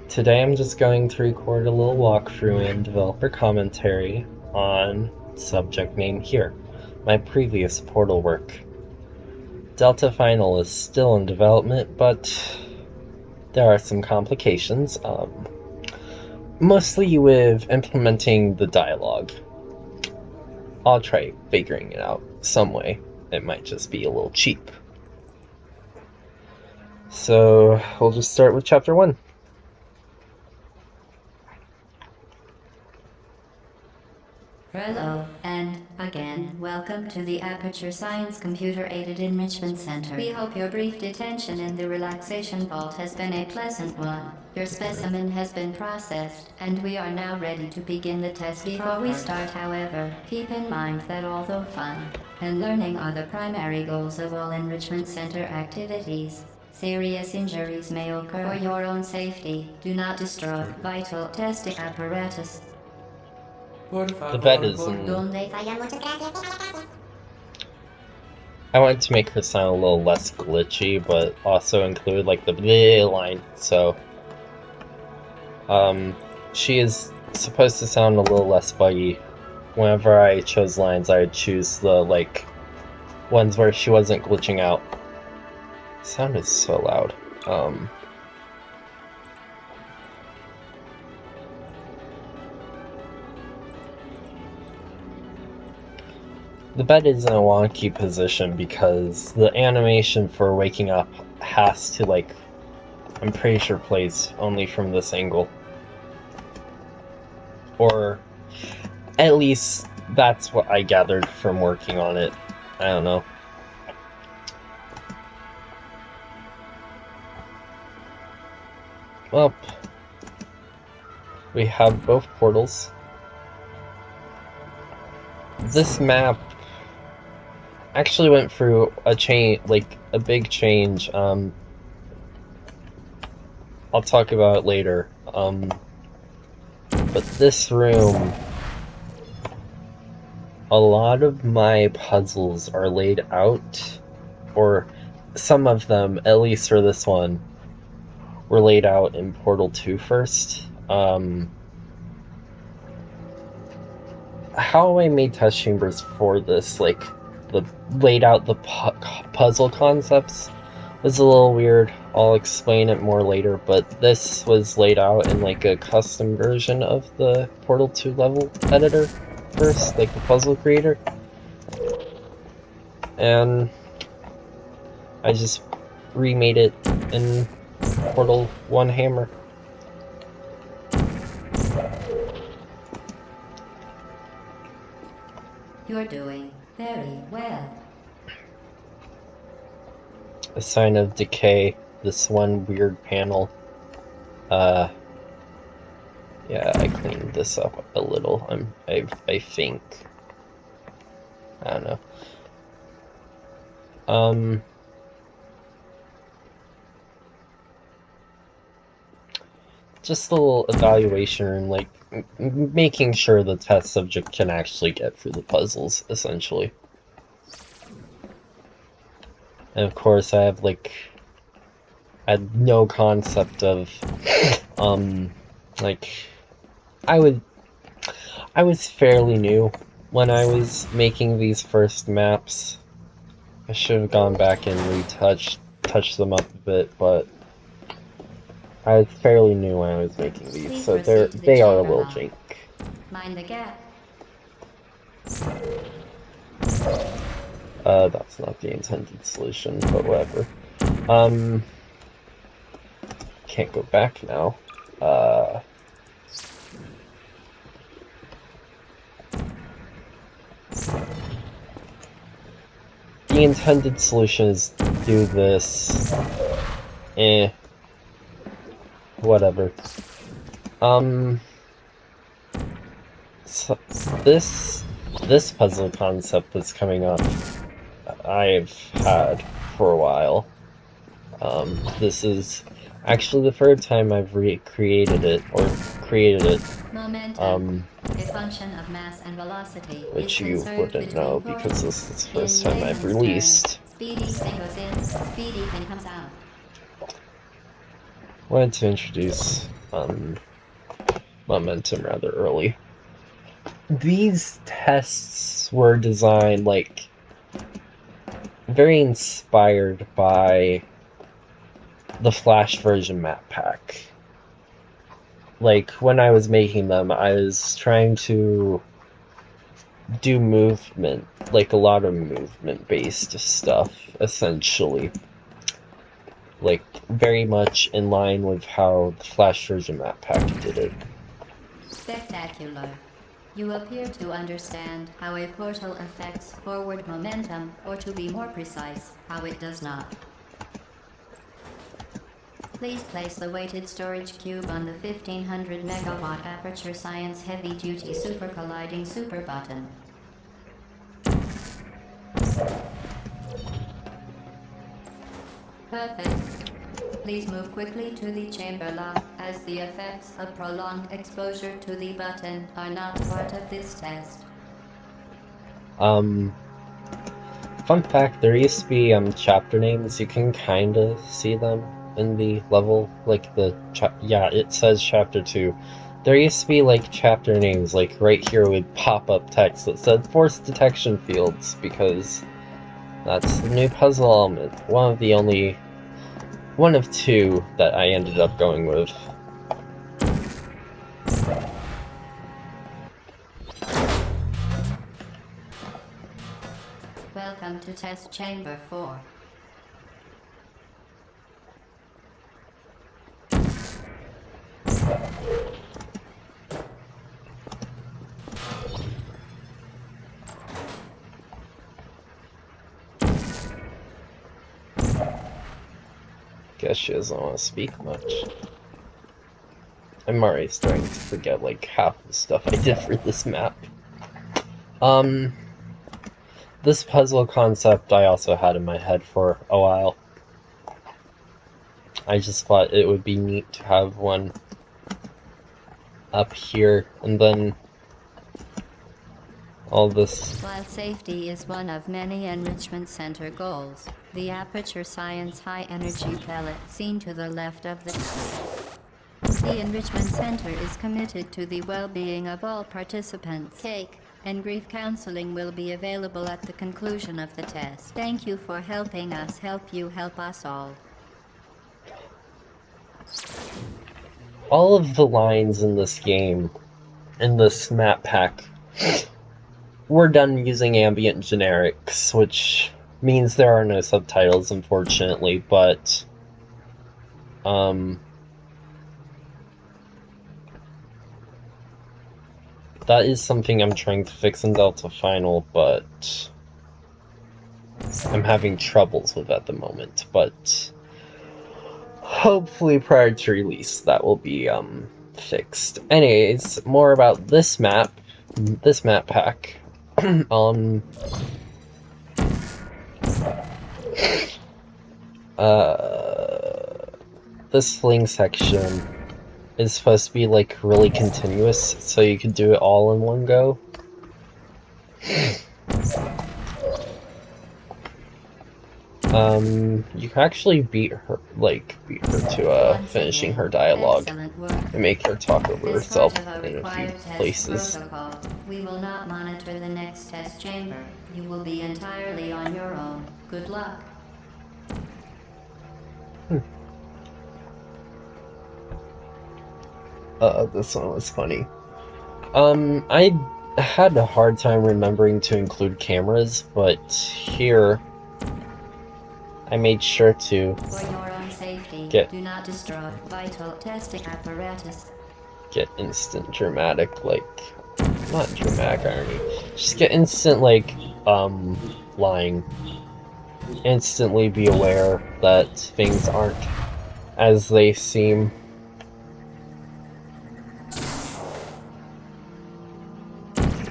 Today I'm just going to record a little walkthrough and developer commentary on subject name here, my previous Portal work. Delta Final is still in development, but there are some complications, mostly with implementing the dialogue. I'll try figuring it out some way. It might just be a little cheap. So we'll just start with chapter 1. Hello, and again, welcome to the Aperture Science Computer-Aided Enrichment Center. We hope your brief detention in the relaxation vault has been a pleasant one. Your specimen has been processed, and we are now ready to begin the test. Before we start, however, keep in mind that although fun and learning are the primary goals of all Enrichment Center activities, serious injuries may occur. For your own safety, do not destroy vital testing apparatus. The bed is in... I wanted to make her sound a little less glitchy, but also include like the bleh line, so she is supposed to sound a little less buggy. Whenever I chose lines, I would choose the like ones where she wasn't glitching out. The sound is so loud. The bed is in a wonky position because the animation for waking up has to, like, I'm pretty sure plays only from this angle. Or at least that's what I gathered from working on it. I don't know. Well, we have both portals. This map actually went through a big change. I'll talk about it later. But this room, a lot of my puzzles are laid out, or some of them, at least for this one, were laid out in Portal 2 first. How I made test chambers for this, like, laid out the puzzle concepts was a little weird. I'll explain it more later, but this was laid out in like a custom version of the Portal 2 level editor first, like the puzzle creator. And I just remade it in Portal 1 Hammer. You're doing very well. A sign of decay, this one weird panel. Yeah, I cleaned this up a little. I think. I don't know. Just a little evaluation room, like making sure the test subject can actually get through the puzzles, essentially. And of course, I had no concept of, like, I was fairly new when I was making these first maps. I should have gone back and touched them up a bit, but I was fairly new when I was making these, so they are a little jank. Mind the gap. That's not the intended solution, but whatever. Can't go back now. The intended solution is do this. Whatever. So this puzzle concept that's coming up, I've had for a while. This is actually the third time I've recreated it, or created it. Momentum, a function of mass and velocity, which you wouldn't know because this is the first time I've released. Speedy thing goes in, speedy thing comes out. Wanted to introduce momentum rather early. These tests were designed, like, very inspired by the Flash version map pack. Like, when I was making them, I was trying to do movement, like a lot of movement-based stuff, essentially. Like, very much in line with how the Flash version map pack did it. Spectacular. You appear to understand how a portal affects forward momentum, or to be more precise, how it does not. Please place the weighted storage cube on the 1500 megawatt Aperture Science Heavy Duty Super Colliding Super button. Perfect. Please move quickly to the chamber lock, as the effects of prolonged exposure to the button are not part of this test. Fun fact, there used to be chapter names. You can kind of see them in the level, like yeah, it says chapter 2. There used to be like chapter names, like right here would pop up text that said force detection fields, because that's the new puzzle element. One of two that I ended up going with. Welcome to Test Chamber 4. Guess she doesn't want to speak much. I'm already starting to forget like half the stuff I did for this map. This puzzle concept I also had in my head for a while. I just thought it would be neat to have one up here, and then all this. While safety is one of many Enrichment Center goals, the Aperture Science High Energy Pellet seen to the left of the Enrichment Center is committed to the well-being of all participants. Cake and grief counseling will be available at the conclusion of the test. Thank you for helping us help you help us all. All of the lines in this game, in this map pack, were done using ambient generics, which means there are no subtitles, unfortunately, but that is something I'm trying to fix in Delta Final, but I'm having troubles with at the moment. But hopefully prior to release that will be fixed. Anyways, more about this map pack. This fling section is supposed to be like really continuous, so you could do it all in one go. You can actually beat her to finishing her dialogue and make her talk over herself in a few places. We will not monitor the next test chamber. You will be entirely on your own. Good luck. This one was funny. I had a hard time remembering to include cameras, but here I made sure to For your own safety, do not destroy vital testing apparatus. Get instant dramatic, like, not dramatic irony, just get instant, like, lying. Instantly be aware that things aren't as they seem.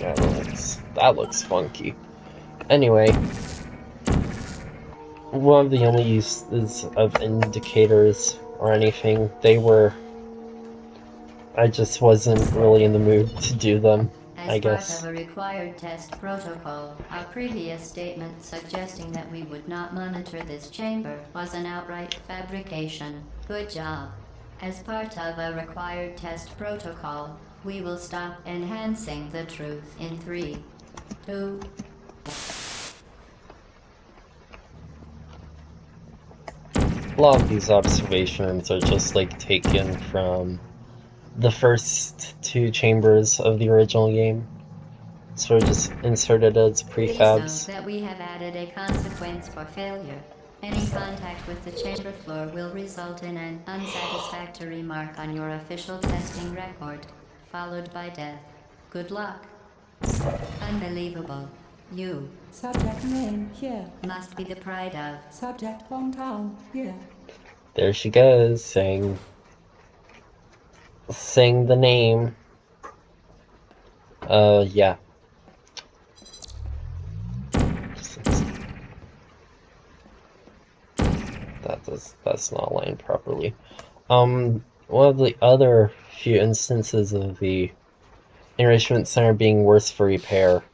Yeah, that looks funky. Anyway, one of the only uses of indicators or anything, I just wasn't really in the mood to do them, I guess. As part of a required test protocol, our previous statement suggesting that we would not monitor this chamber was an outright fabrication. Good job. As part of a required test protocol, we will stop enhancing the truth in 3, 2... A lot of these observations are just like taken from the first 2 chambers of the original game. So just inserted as Please note prefabs. that we have added a consequence for failure. Any contact with the chamber floor will result in an unsatisfactory mark on your official testing record, followed by death. Good luck. Unbelievable. You Subject name here. must be the pride of... Subject hometown here. There she goes, saying the name. Yeah. That's not aligned properly. One of the other few instances of the enrichment center being worse for repair.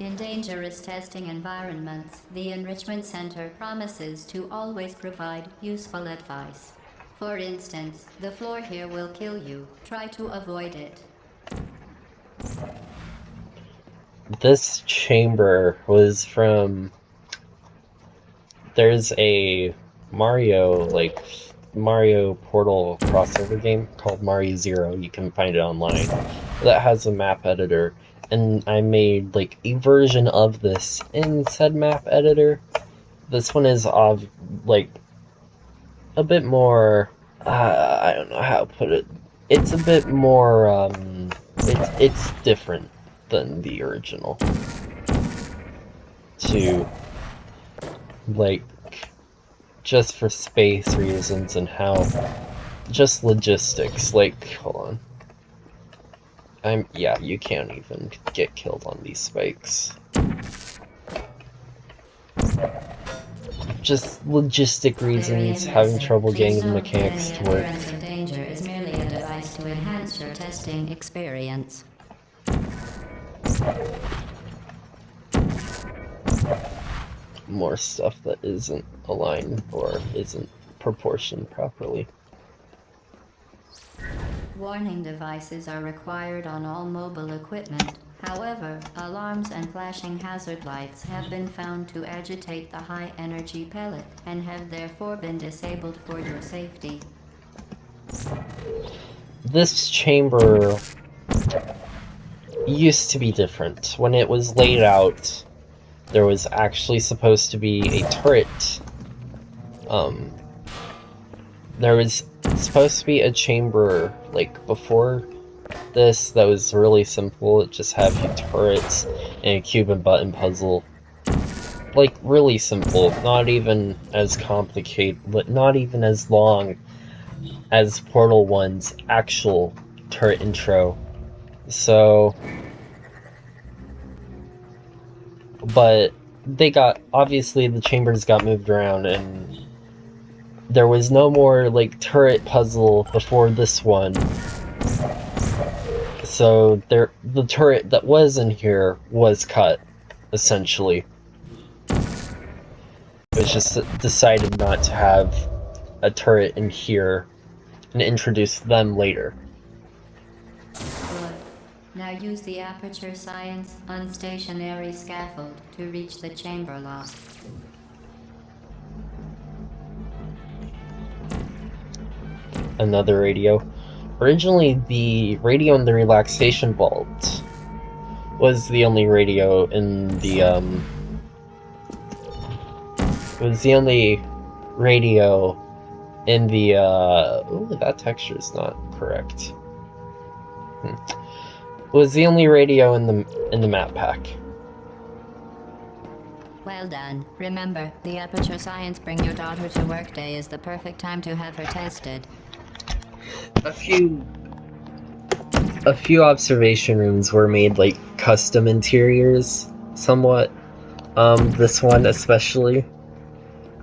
In dangerous testing environments, the Enrichment Center promises to always provide useful advice. For instance, the floor here will kill you. Try to avoid it. This chamber was from... There's a Mario Portal crossover game called Mario Zero. You can find it online. That has a map editor. And I made like a version of this in said map editor. This one is like a bit more, I don't know how to put it. It's a bit more, it's different than the original. To, like, just for space reasons and how, just logistics, like, hold on. Yeah, you can't even get killed on these spikes. Just logistic reasons, having trouble getting the mechanics to work. Appearance of danger is merely a device to enhance your testing experience. More stuff that isn't aligned or isn't proportioned properly. Warning devices are required on all mobile equipment. However, alarms and flashing hazard lights have been found to agitate the high-energy pellet and have therefore been disabled for your safety. This chamber used to be different. When it was laid out, there was actually supposed to be a turret. There was supposed to be a chamber, like, before this that was really simple. It just had a few turrets and a cube and button puzzle. Like, really simple. Not even as complicated, but not even as long as Portal 1's actual turret intro. So... But they got... Obviously, the chambers got moved around, and there was no more, like, turret puzzle before this one. So, the turret that was in here was cut, essentially. It was just decided not to have a turret in here and introduce them later. Good. Now use the Aperture Science unstationary scaffold to reach the chamber lock. Another radio. Originally, the radio in the relaxation vault was the only radio in the, ooh, that texture is not correct. It was the only radio in the map pack. Well done. Remember, the Aperture Science Bring Your Daughter to Work Day is the perfect time to have her tested. A few observation rooms were made like custom interiors, somewhat. This one especially,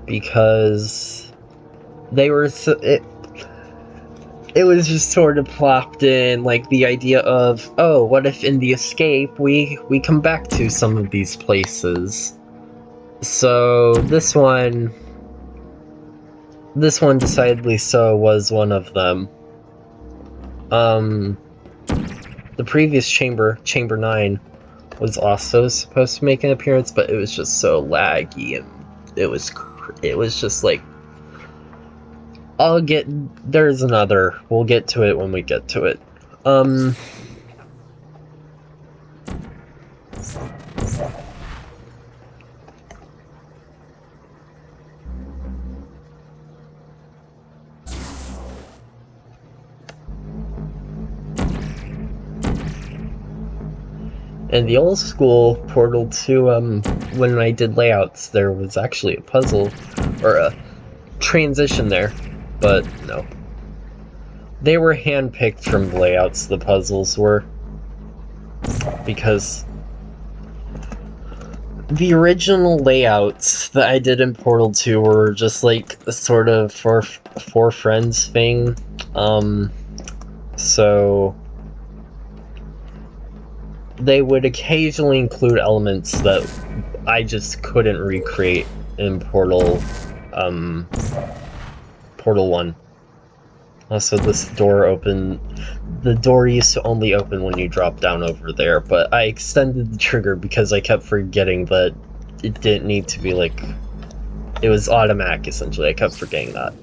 because they were it was just sort of plopped in, like the idea of, oh, what if in the escape we come back to some of these places? So this one this one decidedly so was one of them. The previous chamber, Chamber 9, was also supposed to make an appearance, but it was just so laggy, and it was just like, there's another, we'll get to it when we get to it. In the old school Portal 2, when I did layouts, there was actually a puzzle, or a transition there, but no. They were handpicked from the layouts, the puzzles were, because the original layouts that I did in Portal 2 were just like a sort of for friends thing, so they would occasionally include elements that I just couldn't recreate in Portal 1. Also, this door the door used to only open when you drop down over there, but I extended the trigger because I kept forgetting that it didn't need to be like, it was automatic essentially. I kept forgetting that.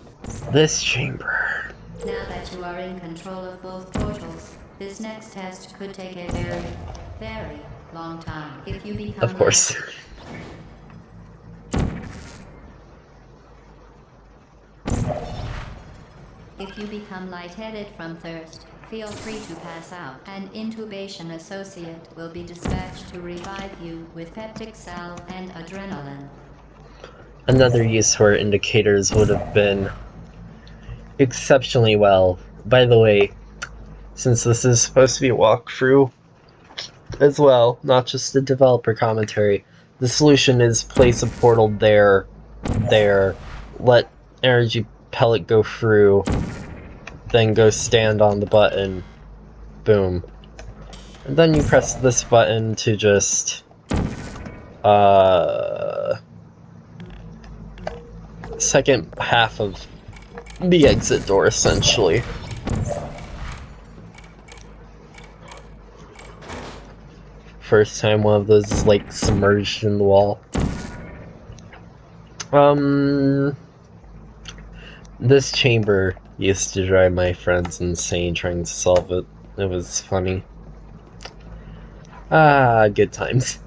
This chamber. Now that you are in control of both portals, this next test could take a very, very long time. If you become Of course. If you become lightheaded from thirst, feel free to pass out. An intubation associate will be dispatched to revive you with peptic salve and adrenaline. Another use for indicators would have been exceptionally well. By the way, since this is supposed to be a walkthrough as well, not just a developer commentary, the solution is place a portal there, let energy pellet go through, then go stand on the button, boom. And then you press this button to just, second half of the exit door, essentially. First time one of those is, like, submerged in the wall. This chamber used to drive my friends insane trying to solve it. It was funny. Good times.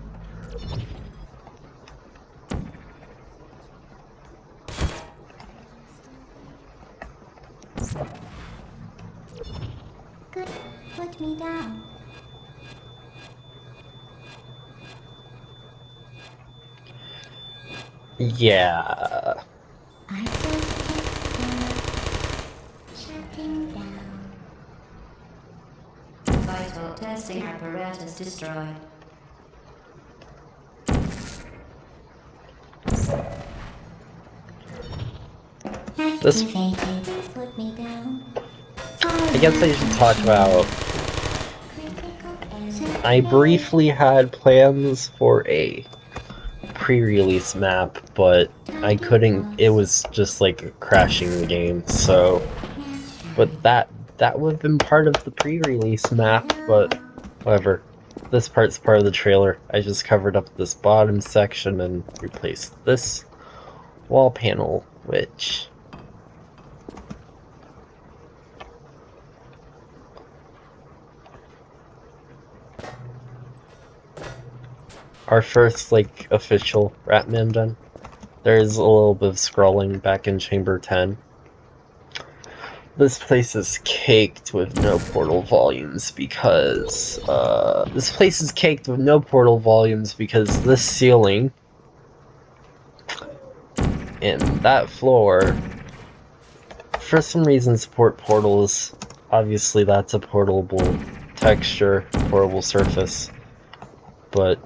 Good. Put me down. Yeah. I shutting down. Vital testing apparatus destroyed. This, Put me down. I guess I should talk about, I briefly had plans for a pre-release map, but I couldn't, it was just like crashing the game, so, but that would have been part of the pre-release map, but whatever. This part's part of the trailer. I just covered up this bottom section and replaced this wall panel, which our first, like, official Ratman done. There's a little bit of scrolling back in Chamber 10. This place is caked with no portal volumes because, this ceiling and that floor, for some reason, support portals. Obviously, that's a portable texture, portable surface, but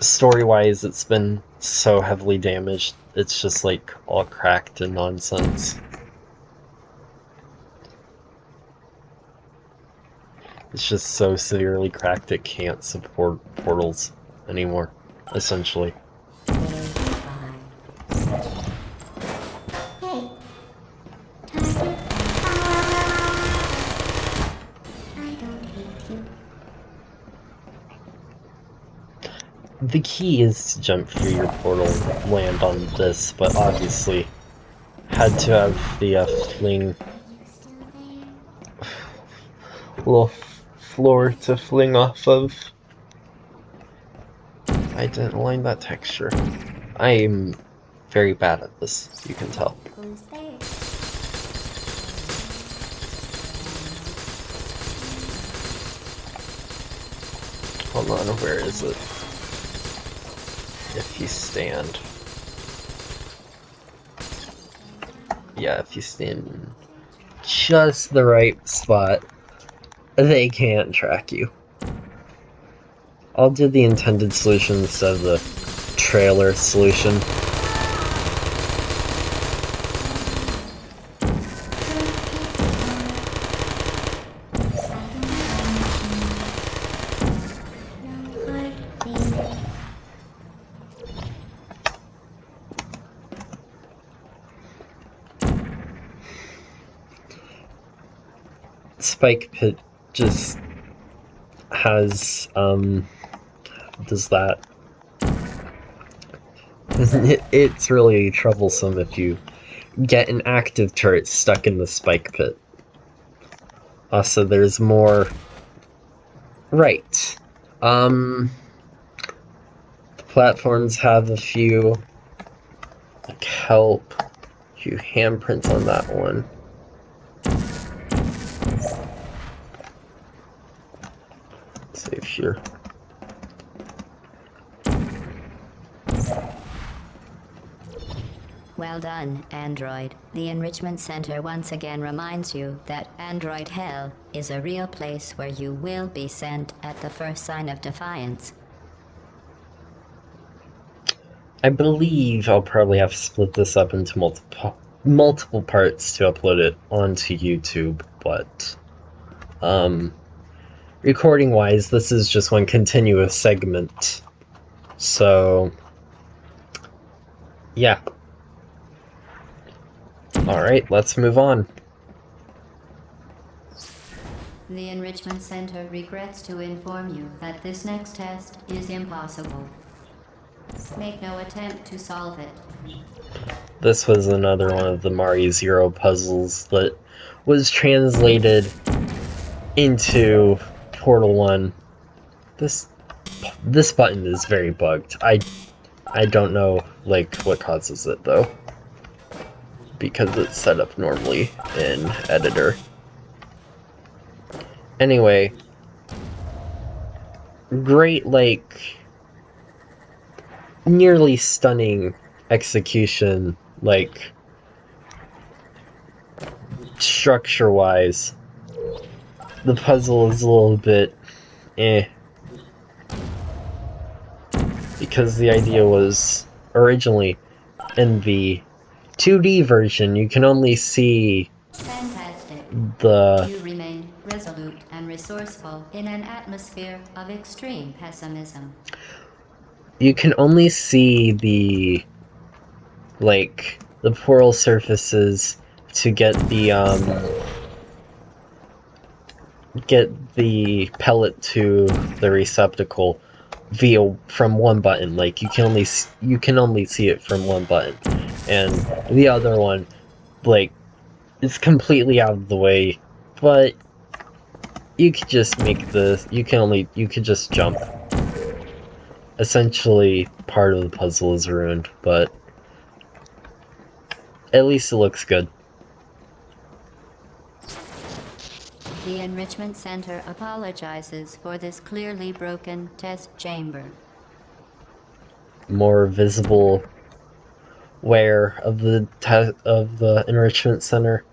story-wise, it's been so heavily damaged, it's just like all cracked and nonsense. It's just so severely cracked it can't support portals anymore, essentially. the key is to jump through your portal and land on this, but obviously had to have the fling little floor to fling off of. I didn't align that texture. I am very bad at this, you can tell. Who's there? Hold on, where is it? If you stand. Yeah, if you stand in just the right spot, they can't track you. I'll do the intended solution instead of the trailer solution. Spike Pit just has, does that. It's really troublesome if you get an active turret stuck in the Spike Pit. Also, there's more. Right. The platforms have a few, like, help. A few handprints on that one. Save here. Well done, Android. The Enrichment Center once again reminds you that Android Hell is a real place where you will be sent at the first sign of defiance. I believe I'll probably have to split this up into multiple parts to upload it onto YouTube, but recording wise, this is just one continuous segment. So yeah. Alright, let's move on. The Enrichment Center regrets to inform you that this next test is impossible. Make no attempt to solve it. This was another one of the Mario Zero puzzles that was translated into Portal 1. This button is very bugged. I don't know, like, what causes it, though. Because it's set up normally in Editor. Anyway. Great, like, nearly stunning execution, like, structure-wise. The puzzle is a little bit because the idea was originally in the 2D version, you can only see Fantastic. the You remain resolute and resourceful in an atmosphere of extreme pessimism. you can only see the, like, the portal surfaces to get the pellet to the receptacle from one button. Like, you can only see it from one button, and the other one, like, is completely out of the way. But you could just make this. You could just jump. Essentially, part of the puzzle is ruined, but at least it looks good. The Enrichment Center apologizes for this clearly broken test chamber. More visible wear of the Enrichment Center.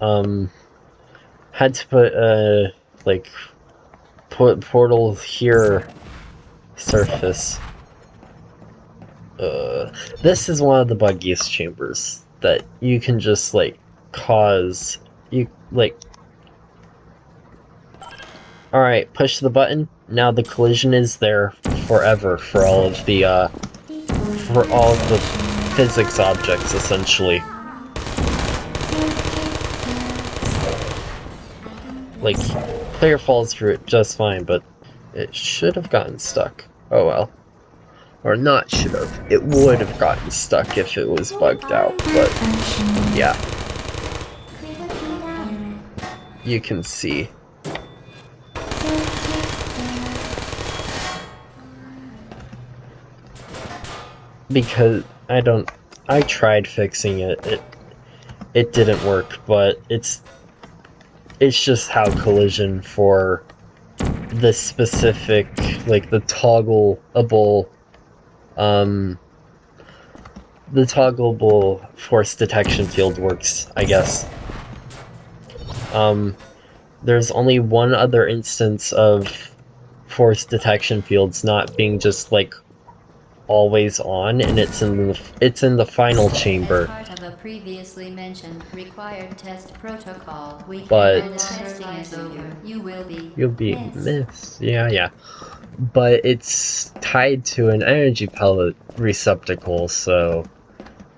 Had to put portal here surface. This is one of the buggiest chambers that you can just, like, cause you, like. Alright, push the button. Now the collision is there forever for all of the physics objects, essentially. Like, player falls through it just fine, but it should have gotten stuck. Oh well. Or not should have. It would have gotten stuck if it was bugged out, but yeah. You can see. Because I tried fixing it. It didn't work, but it's just how collision for the specific, like the toggleable force detection field works, I guess. There's only one other instance of force detection fields not being just like always on, and it's in the final chamber. As part of a previously mentioned required test protocol, we But when the testing is over, you'll be missed. Yeah. But it's tied to an energy pellet receptacle, so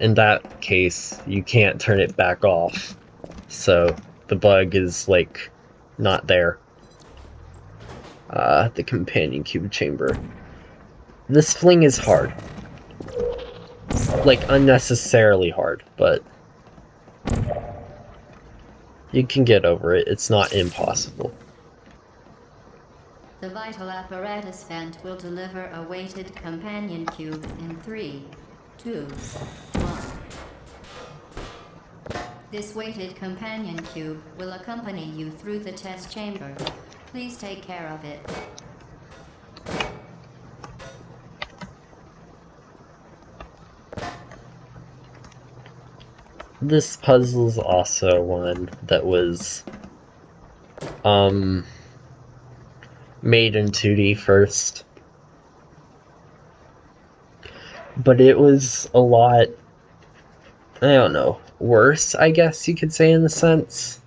in that case, you can't turn it back off. So the bug is like not there. The companion cube chamber. This fling is hard. Like, unnecessarily hard, but you can get over it. It's not impossible. The vital apparatus vent will deliver a weighted companion cube in 3, 2, 1. This weighted companion cube will accompany you through the test chamber. Please take care of it. This puzzle's also one that was made in 2D first. But it was a lot, I don't know, worse, I guess you could say, in a sense.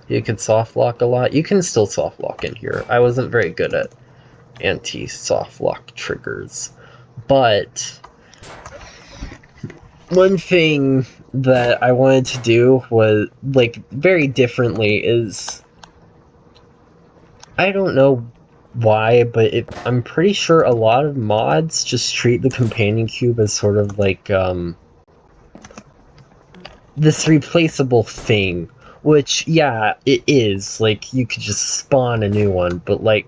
You could soft lock a lot. You can still soft lock in here. I wasn't very good at anti-soft lock triggers. But one thing that I wanted to do was, like, very differently is, I don't know why, but I'm pretty sure a lot of mods just treat the companion cube as sort of like, this replaceable thing, which, yeah, it is. Like, you could just spawn a new one, but, like,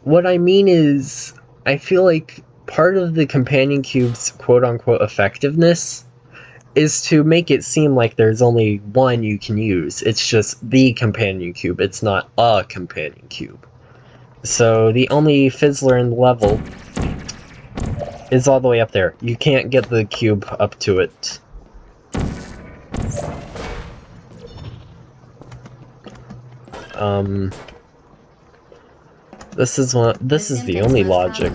what I mean is, I feel like part of the companion cube's quote-unquote effectiveness is to make it seem like there's only one you can use. It's just the companion cube. It's not a companion cube. So the only fizzler in the level is all the way up there. You can't get the cube up to it. This is the only logic.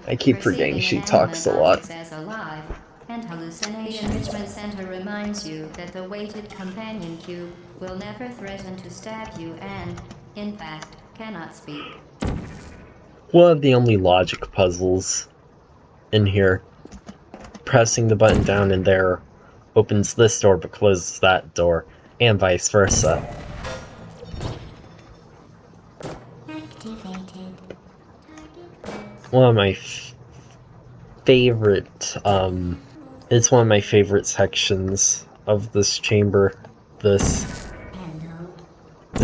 I keep forgetting she talks a lot. And hallucination. The Enrichment Center reminds you that the weighted companion cube will never threaten to stab you and, in fact, cannot speak. One of the only logic puzzles in here. Pressing the button down in there opens this door but closes that door, and vice versa. One of my favorite, it's one of my favorite sections of this chamber. It's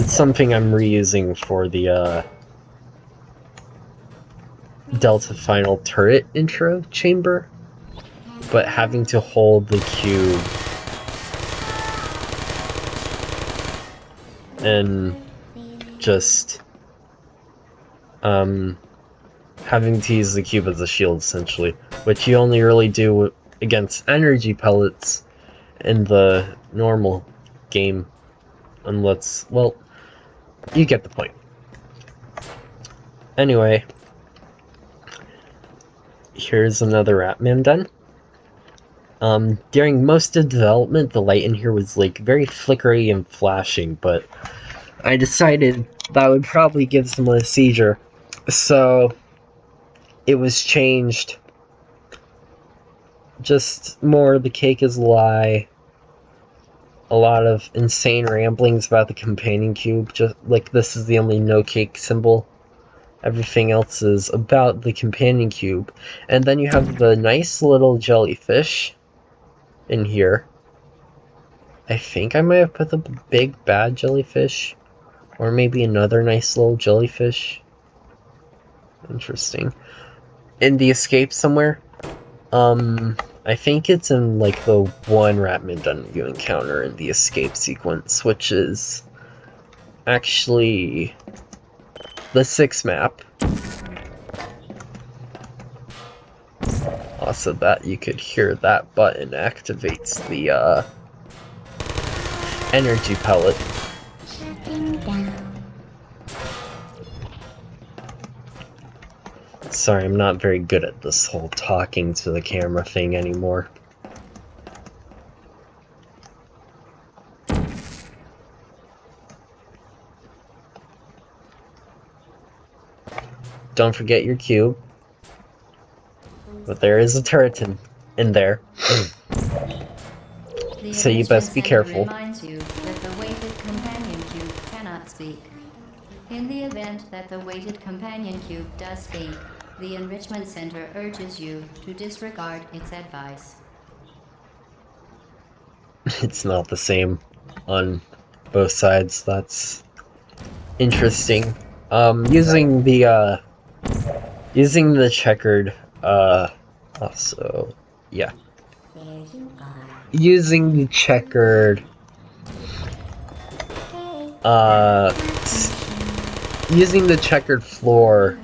something I'm reusing for the, Delta Final Turret intro chamber, but having to hold the cube and just, having to use the cube as a shield, essentially, which you only really do against energy pellets in the normal game, unless, well, you get the point. Anyway, here's another Ratman den. During most of development, the light in here was, like, very flickery and flashing, but I decided that would probably give someone a seizure, so it was changed. Just more the cake is a lie. A lot of insane ramblings about the companion cube, just like this is the only no cake symbol. Everything else is about the companion cube. And then you have the nice little jellyfish in here. I think I might have put the big bad jellyfish. Or maybe another nice little jellyfish. Interesting. In the escape somewhere? I think it's in like the one Ratman you encounter in the escape sequence, which is actually the 6th map. Also, that you could hear that button activates the energy pellet. Sorry, I'm not very good at this whole talking to the camera thing anymore. Don't forget your cube. But there is a turret in there. So you best be careful. Reminds you that the weighted companion cube cannot speak. In the event that the weighted companion cube does speak, the Enrichment Center urges you to disregard its advice. It's not the same on both sides. That's interesting. Using the checkered, also, yeah. Using the checkered, using the checkered floor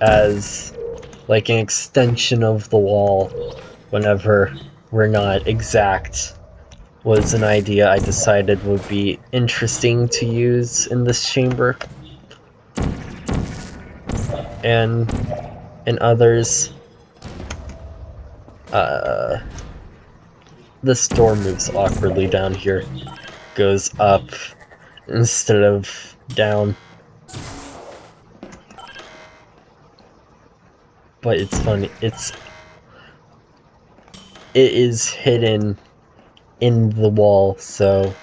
as like an extension of the wall whenever we're not exact was an idea I decided would be interesting to use in this chamber. And in others, this door moves awkwardly down here. Goes up instead of down. But it's funny, it is hidden in the wall, so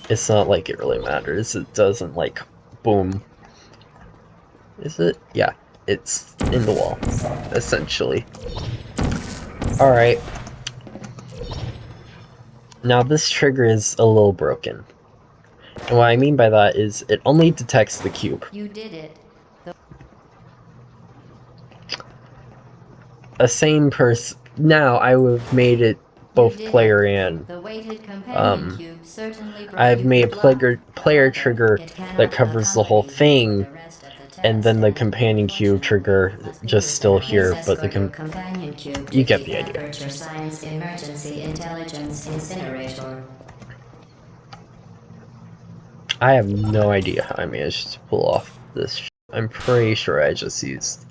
it's not like it really matters. It doesn't like boom. Is it? Yeah, it's in the wall, essentially. Alright. Now this trigger is a little broken. And what I mean by that is it only detects the cube. You did it. A sane person. Now I would have made it both player and I've made a player trigger that covers the whole thing, and then the companion cube trigger just still here, but the companion cube you get the idea. Science Emergency Intelligence Incinerator. I have no idea how I managed to pull off this. I'm pretty sure I just used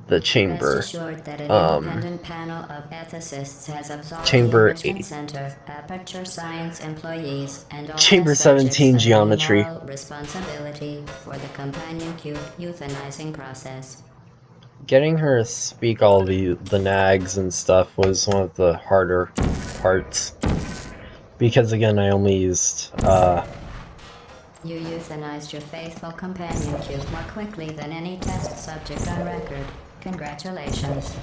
the chamber. Rest assured that an independent panel of ethicists has absolved Chamber the 8. Center, Aperture Science employees, and all Chamber test subjects 17 of any geometry. moral responsibility for the companion cube euthanizing process. Getting her to speak all the nags and stuff was one of the harder parts. Because again, I only used, You euthanized your faithful companion cube more quickly than any test subject on record. Congratulations.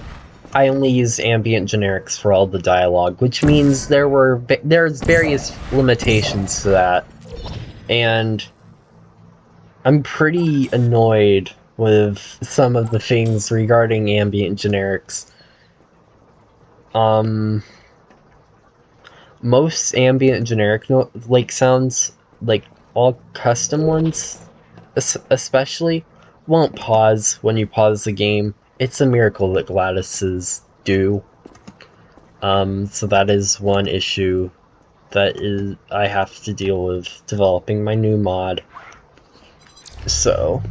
I only used ambient generics for all the dialogue, which means there's various limitations to that. And I'm pretty annoyed with some of the things regarding ambient generics. Most ambient generic sounds, like all custom ones, especially, won't pause when you pause the game. It's a miracle that Gladys's do. So that is one issue that I have to deal with developing my new mod. So,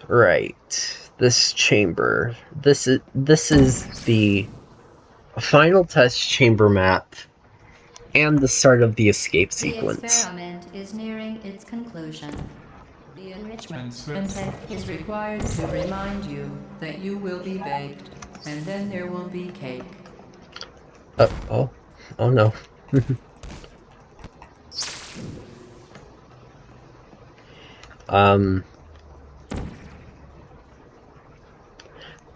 right. This chamber. This is the final test chamber map and the start of the escape sequence. The experiment is nearing its conclusion. The enrichment center is required to remind you that you will be baked, and then there will be cake. Oh no.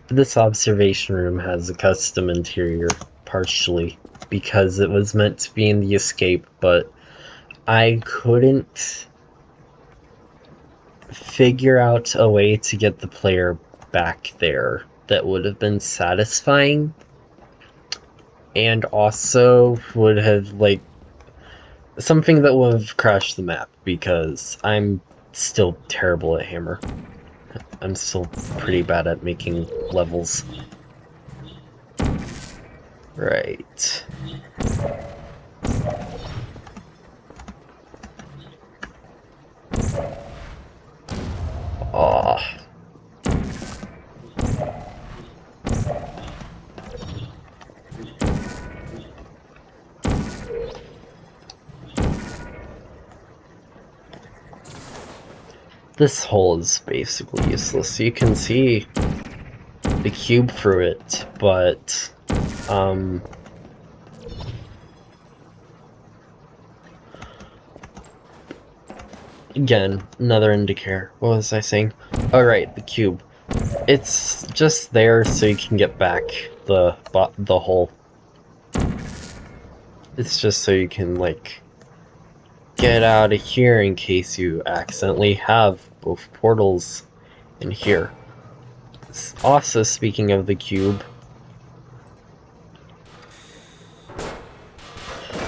This observation room has a custom interior, partially, because it was meant to be in the escape, but I couldn't figure out a way to get the player back there that would have been satisfying, and also would have, like, something that would have crashed the map, because I'm still terrible at Hammer. I'm still pretty bad at making levels. Right. Aw. This hole is basically useless. You can see the cube through it, but again, another indicator. What was I saying? Oh right, the cube. It's just there so you can get back the hole. It's just so you can, like, get out of here in case you accidentally have both portals in here. Also, speaking of the cube,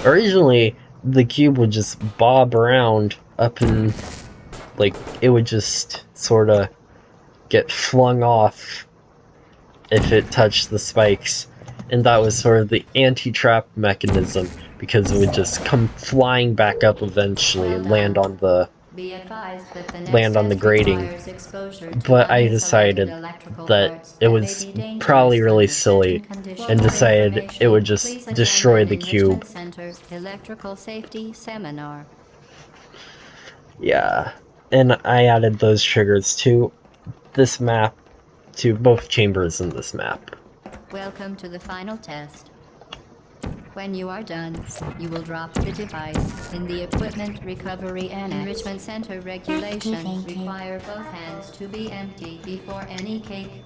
originally the cube would just bob around up and, like, it would just sort of get flung off if it touched the spikes, and that was sort of the anti-trap mechanism, because it would just come flying back up eventually and land on the grating. But I decided that it was probably really silly and decided it would just destroy the cube. Electrical safety seminar. Yeah, and I added those triggers to this map, to both chambers in this map. Welcome to the final test. When you are done, you will drop the device in the Equipment Recovery and Enrichment Center. Regulations require both hands to be empty before any cake.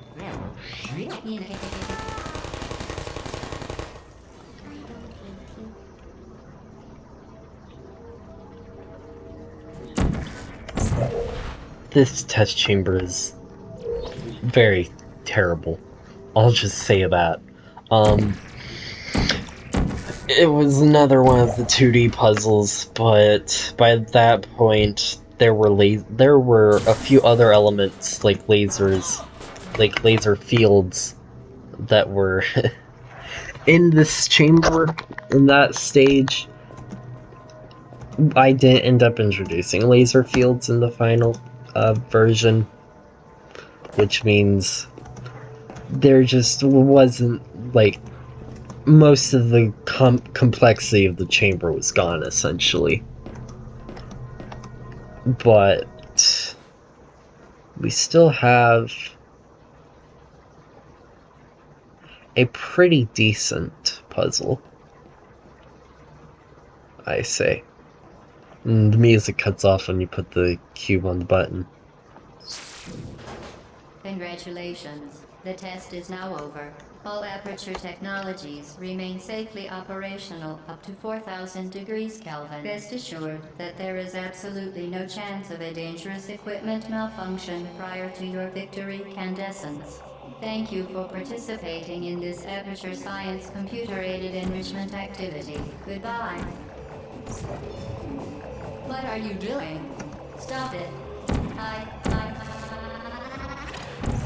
This test chamber is very terrible. I'll just say that. It was another one of the 2D puzzles, but by that point there were a few other elements like lasers, like laser fields, that were in this chamber in that stage. I didn't end up introducing laser fields in the final version, which means there just wasn't, like, most of the complexity of the chamber was gone, essentially. But we still have a pretty decent puzzle, I say. And the music cuts off when you put the cube on the button. Congratulations. The test is now over. All Aperture technologies remain safely operational up to 4,000 degrees Kelvin. Rest assured that there is absolutely no chance of a dangerous equipment malfunction prior to your victory candescence. Thank you for participating in this Aperture Science computer-aided enrichment activity. Goodbye. What are you doing? Stop it.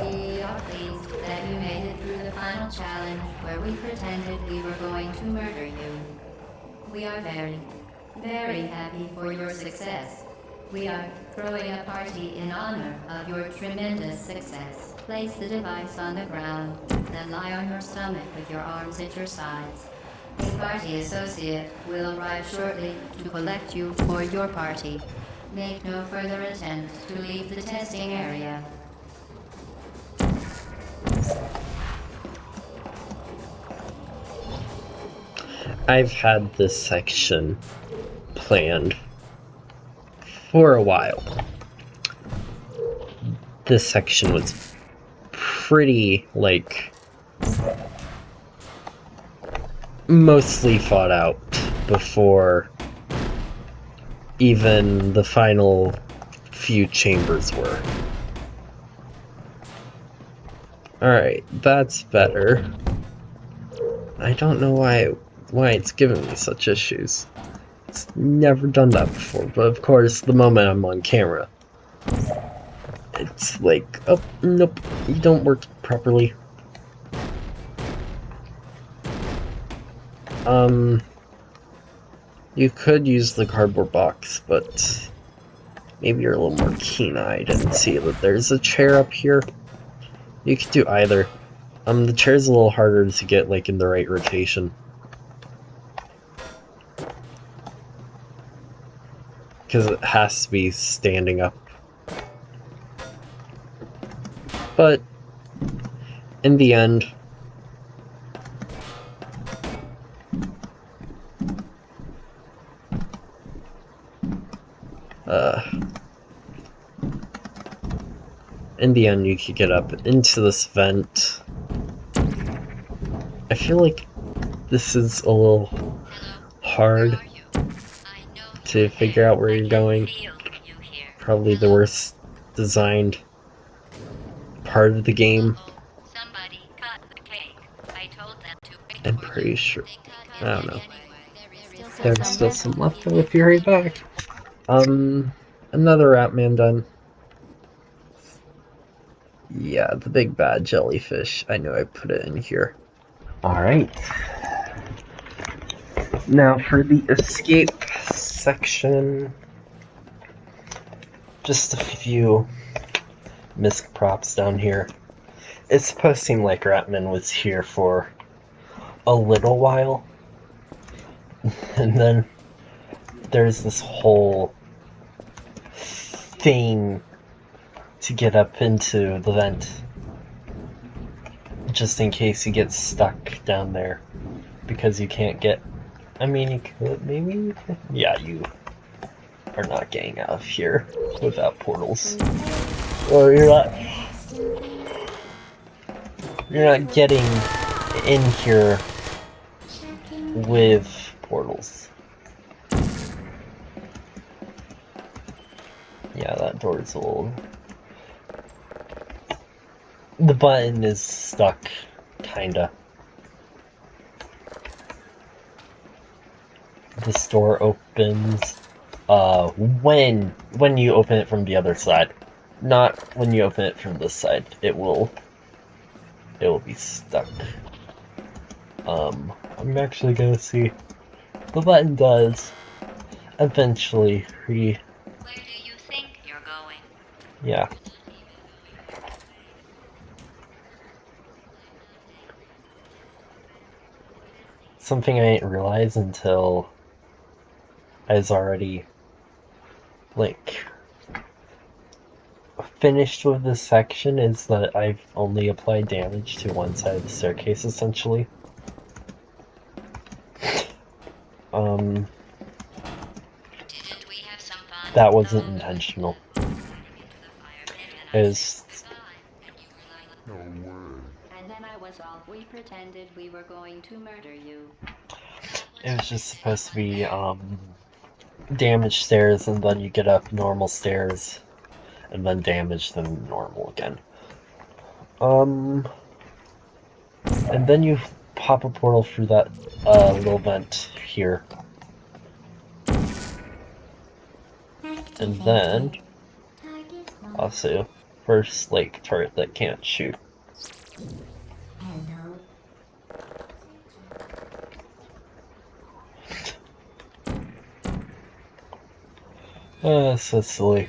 We are pleased that you made it through the final challenge where we pretended we were going to murder you. We are very, very happy for your success. We are throwing a party in honor of your tremendous success. Place the device on the ground, then lie on your stomach with your arms at your sides. A party associate will arrive shortly to collect you for your party. Make no further attempt to leave the testing area. I've had this section planned for a while. this section was pretty, like, mostly fought out before even the final few chambers were. Alright, that's better. I don't know why it's giving me such issues. It's never done that before, but of course, the moment I'm on camera, it's like, oh, nope, you don't work properly. You could use the cardboard box, but maybe you're a little more keen-eyed and see that there's a chair up here. You could do either. The chair's a little harder to get, like, in the right rotation. Because it has to be standing up. But, in the end, you could get up into this vent. I feel like this is a little hard to figure out where you're going. Probably the worst designed part of the game. I'm pretty sure. I don't know. There's still some left. I'll be right back. Another Ratman done. Yeah, the big bad jellyfish. I know I put it in here. Alright. Now for the escape section. Just a few misc props down here. It's supposed to seem like Ratman was here for a little while. And then there's this whole thing to get up into the vent, just in case he gets stuck down there, because you can't get, I mean, you could, maybe, yeah, you are not getting out of here without portals, or you're not getting in here with portals. Yeah, that door is a little... The button is stuck, kinda. This door opens, when you open it from the other side. Not when you open it from this side. It will be stuck. I'm actually gonna see. The button does eventually Where do you think you're going? Yeah. Something I didn't realize until I was already, like, finished with this section is that I've only applied damage to one side of the staircase, essentially. Didn't we have some fun? That wasn't intentional. It was... No way. And then I was all, we pretended we were going to murder you. It was just supposed to be, damage stairs, and then you get up normal stairs, and then damage, then normal again. And then you pop a portal through that, little vent here. And then, also, first, like, turret that can't shoot. So silly.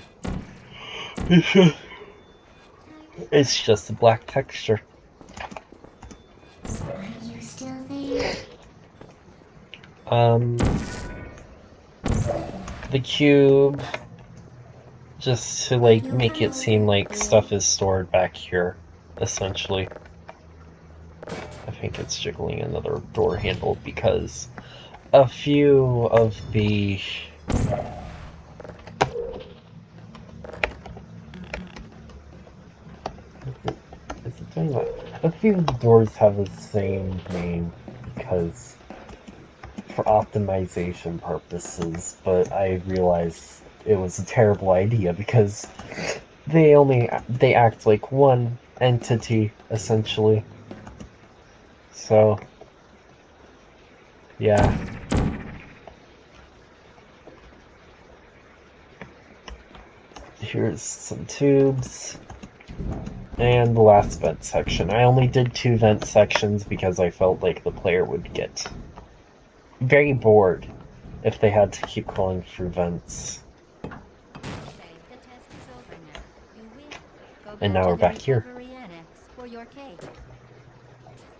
It's just a black texture. Are you still there? The cube, just to, like, make it seem like stuff is stored back here, essentially. I think it's jiggling another door handle because a few of the Is it doing that? A few of the doors have the same name because for optimization purposes, but I realized it was a terrible idea because they act like one entity essentially. So yeah. Here's some tubes. And the last vent section. I only did 2 vent sections because I felt like the player would get very bored if they had to keep crawling through vents. Okay, the test is over now. You win. Go And back now to we're the back here. recovery annex for your cake.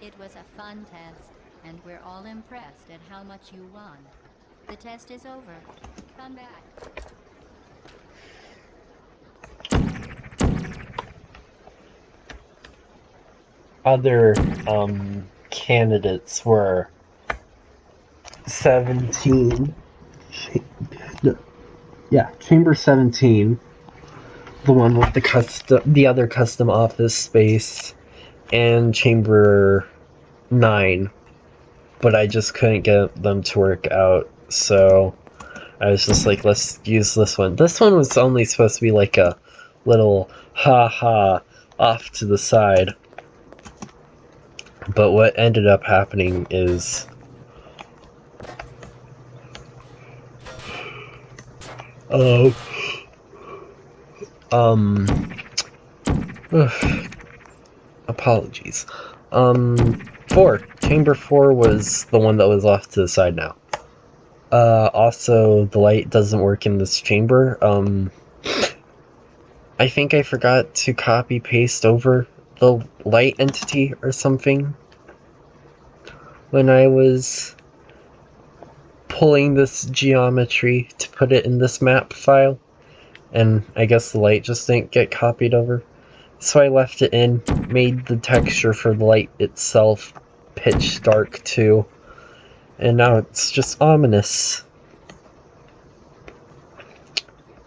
It was a fun test, and we're all impressed at how much you won. The test is over. Come back. Other candidates were 17. Yeah, Chamber 17, the one with the other custom office space, and Chamber 9. But I just couldn't get them to work out, so I was just like, let's use this one. This one was only supposed to be like a little ha-ha off to the side. But what ended up happening is apologies. 4. Chamber 4 was the one that was off to the side now. Also, the light doesn't work in this chamber. I think I forgot to copy paste over the light entity or something when I was pulling this geometry to put it in this map file, and I guess the light just didn't get copied over. So I left it in, made the texture for the light itself pitch dark too, and now it's just ominous.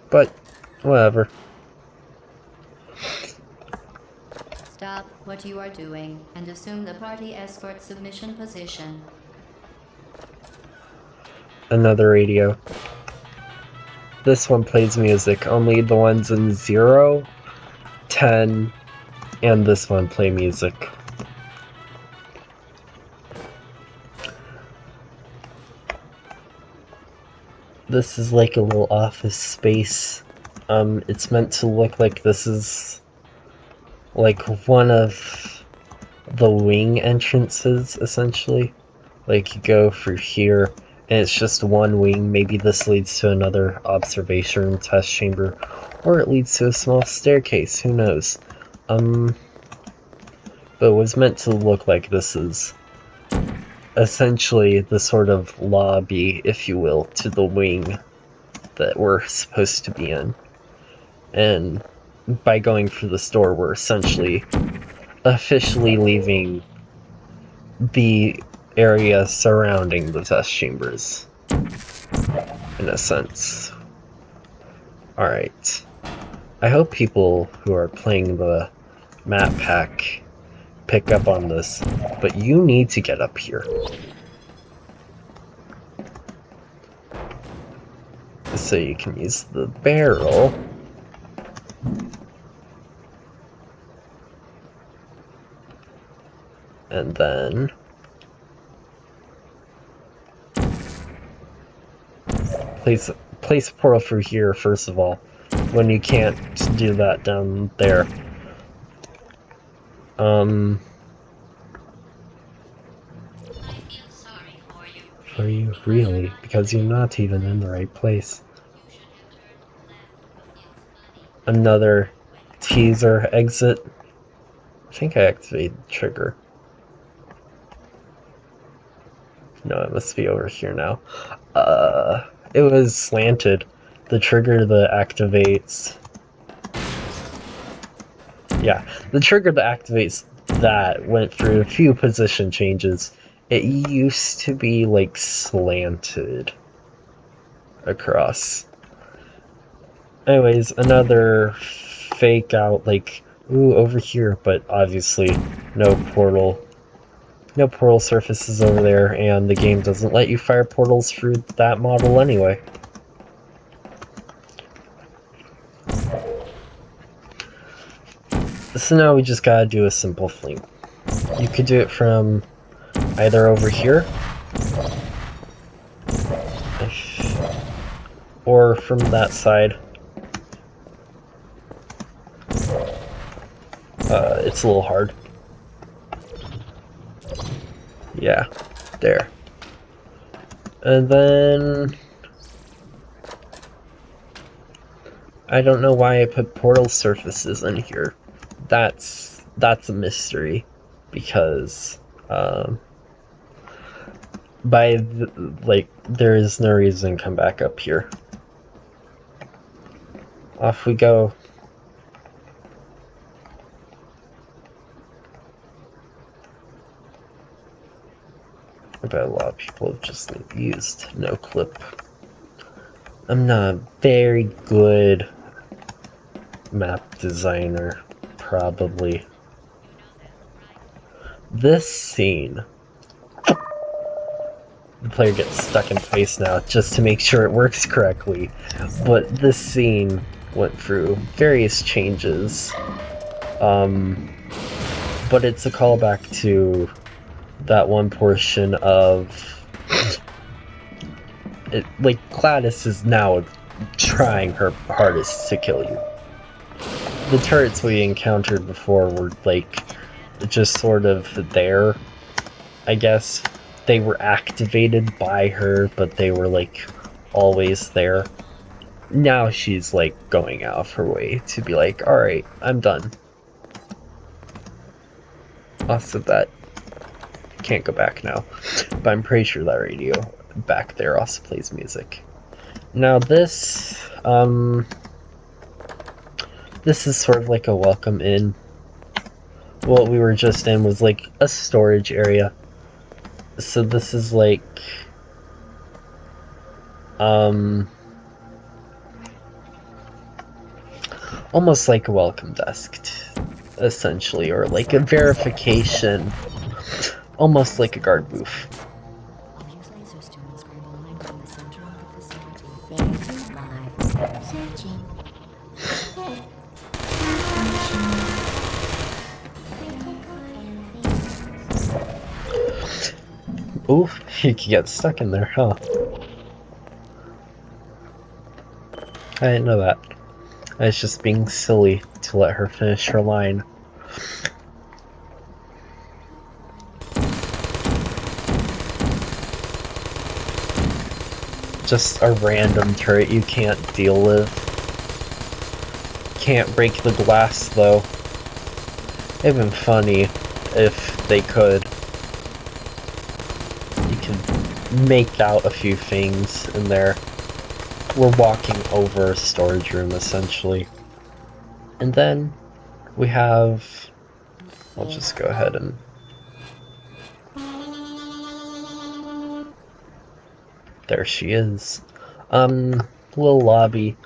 But, whatever. Stop what you are doing and assume the party escort submission position. Another radio. This one plays music, only the ones in 0, 10, and this one play music. This is like a little office space. It's meant to look like this is like one of the wing entrances, essentially. Like you go through here, and it's just one wing. Maybe this leads to another observation room test chamber, or it leads to a small staircase, who knows. But it was meant to look like this is essentially the sort of lobby, if you will, to the wing that we're supposed to be in. And by going through the store, we're essentially officially leaving the area surrounding the test chambers, in a sense. Alright. I hope people who are playing the map pack pick up on this, but you need to get up here. So you can use the barrel. And then place a portal through here first of all, when you can't do that down there. I feel sorry for you. For you, really, because you're not even in the right place. You should have turned left. It feels funny. Another teaser exit. I think I activated the trigger. No, it must be over here now. It was slanted. The trigger that activates... Yeah, the trigger that activates that went through a few position changes. It used to be, like, slanted across. Anyways, another fake out, like, Ooh, over here, but obviously no portal surfaces over there, and the game doesn't let you fire portals through that model anyway. So now we just gotta do a simple fling. You could do it from either over here, or from that side. It's a little hard. Yeah, there. And then I don't know why I put portal surfaces in here. That's a mystery, because there is no reason to come back up here. Off we go. I bet a lot of people have just used no clip. I'm not a very good map designer, probably. This scene, the player gets stuck in place now just to make sure it works correctly, but this scene went through various changes, but it's a callback to that one portion of it, like, Gladys is now trying her hardest to kill you. The turrets we encountered before were, like, just sort of there, I guess. They were activated by her, but they were, like, always there. Now she's, like, going out of her way to be like, alright, I'm done. Also, that can't go back now, but I'm pretty sure that radio back there also plays music. Now this is sort of like a welcome in. What we were just in was like a storage area. So this is like almost like a welcome desk, essentially, or like a verification, almost like a guard booth. Ooh, you could get stuck in there, huh? I didn't know that. I was just being silly to let her finish her line. Just a random turret you can't deal with. Can't break the glass, though. It'd been funny if they could. You can make out a few things in there. We're walking over a storage room, essentially. And then we have... I'll just go ahead and... There she is. Little lobby.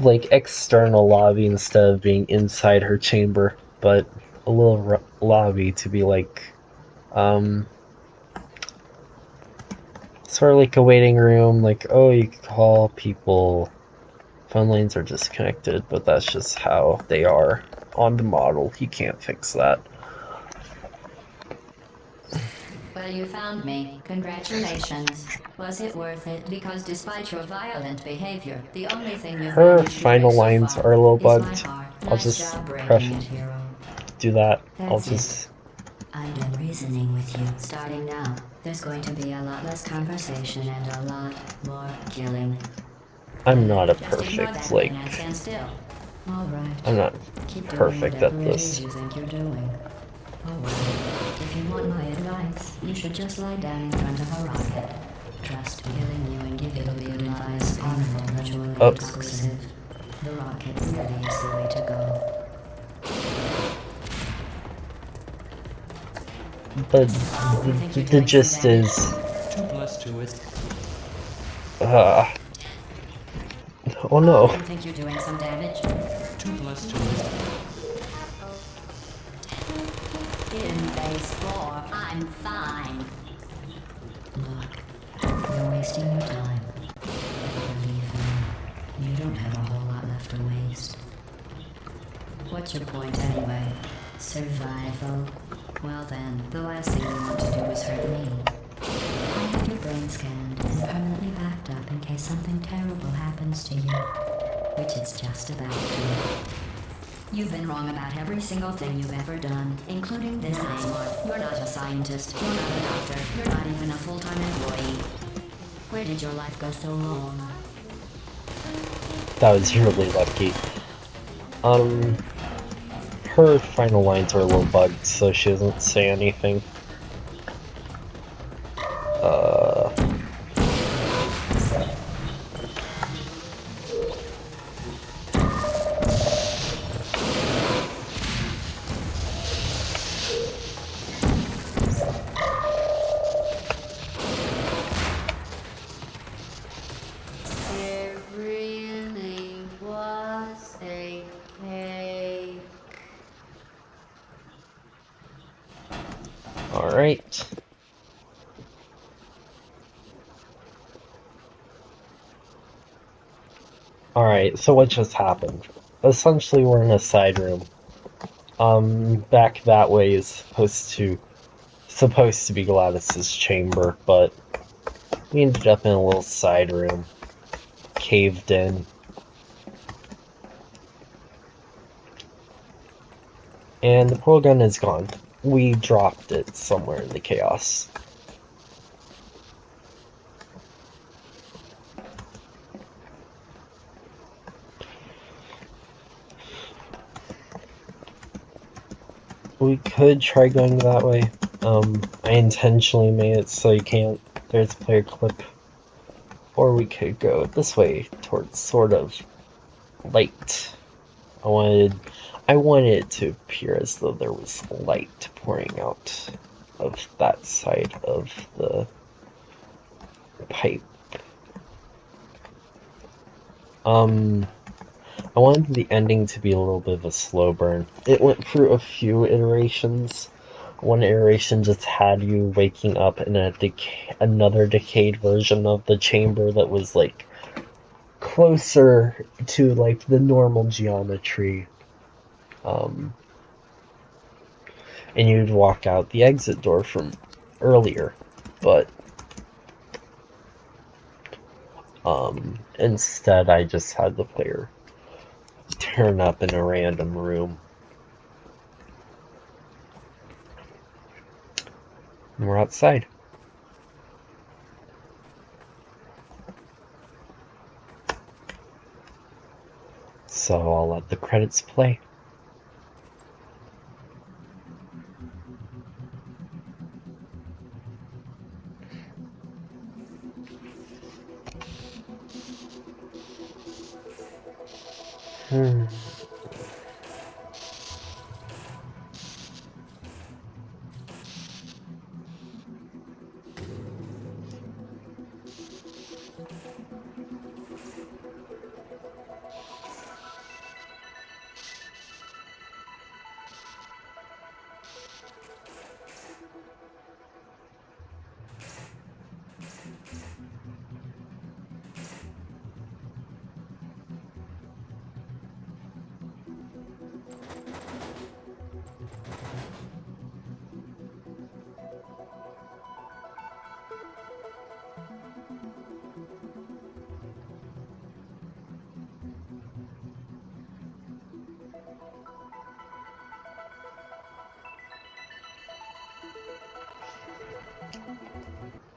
Like, external lobby instead of being inside her chamber. But a little lobby to be like... sort of like a waiting room, like, oh, you can call people. Phone lines are disconnected, but that's just how they are on the model. You can't fix that. Well, you found me. Congratulations. Was it worth it? Because despite your violent behavior, the only thing you've Her managed to final break so lines far are a little is my bugged. heart. I'll Nice just job breaking it, hero. do that. That's it. I'm done reasoning with you. Starting now, there's going to be a lot less conversation and a lot more killing. I'm not a Just ignore perfect, that like, thing and stand still. All right. I'm not Keep doing perfect at whatever it this. is you think you're doing. Oh well. If you want my advice, you should just lie down in front of a rocket. Trust me, killing you and giving you the advice painful, mutually exclusive. The rocket really is the way to go. The gist is... 2 plus 2 is... oh no. You think you're doing some damage? 2 plus 2 is... phase 4. I'm fine. Look, you're wasting your time. Believe me, you don't have a whole lot left to waste. What's your point anyway? Survival. Well then, the last thing you want to do is hurt me. I have your brain scanned and permanently backed up in case something terrible happens to you. Which it's just about to. You've been wrong about every single thing you've ever done, including this thing. You're not a scientist, you're not a doctor, you're not even a full-time employee. Where did your life go so wrong? That was really lucky. Her final lines are a little bugged, so she doesn't say anything. It really was a cake. Alright. Alright, so what just happened? Essentially, we're in a side room. Back that way is supposed to be Gladys's chamber, but we ended up in a little side room. Caved in. And the pearl gun is gone. We dropped it somewhere in the chaos. We could try going that way. I intentionally made it so you can't. There's player clip. Or we could go this way towards sort of light. I wanted it to appear as though there was light pouring out of that side of the pipe. I wanted the ending to be a little bit of a slow burn. It went through a few iterations. One iteration just had you waking up in another decayed version of the chamber that was like closer to like the normal geometry. And you'd walk out the exit door from earlier, but instead I just had the player turn up in a random room. And we're outside. So I'll let the credits play.